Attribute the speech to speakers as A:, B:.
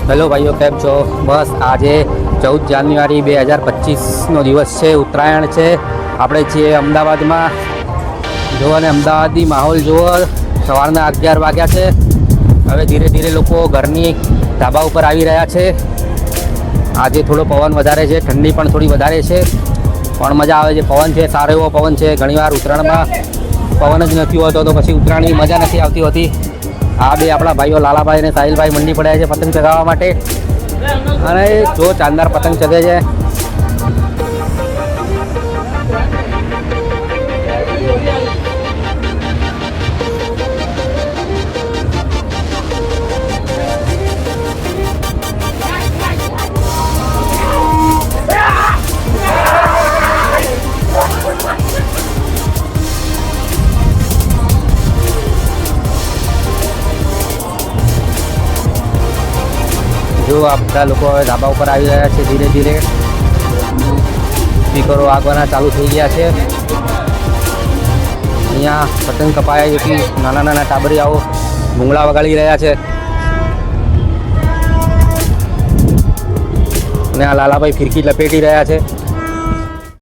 A: Hello ભાઈઓ, કેમ છો? બસ આજે 14 જાન્યુઆરી 2025નો દિવસ છે, ઉત્તરાયણ છે. આપણે છીએ અમદાવાદમાં. જુઓ ને, અમદાવાદી માહોલ જુઓ. સવારના 11 વાગ્યા છે. હવે ધીરે ધીરે લોકો ઘરની ધાબા ઉપર આવી રહ્યા છે. આજે થોડો પવન વધારે છે, ઠંડી પણ થોડી વધારે છે, પણ મજા આવે છે. પવન છે, સારો એવો પવન છે. ઘણીવાર ઉત્તરાયણમાં પવન જ નથી હોતો તો પછી ઉત્તરાયણની મજા નથી આવતી હોતી. આ બે આપણા ભાઈઓ લાલાભાઈ અને સાહિલભાઈ મંડી પડ્યા છે પતંગ ચગાવવા માટે. અને જો ચાંદાર પતંગ ચગે છે. જો આ બધા લોકો હવે ધાબા ઉપર આવી રહ્યા છે. ધીરે ધીરે સ્પીકરો આગવાના ચાલુ થઈ ગયા છે. અહીંયા પતંગ કપાયા જેથી નાના નાના ટાબરિયાઓ ભૂંગળા વગાડી રહ્યા છે. અને આ લાલાભાઈ ફિરકી લપેટી રહ્યા છે.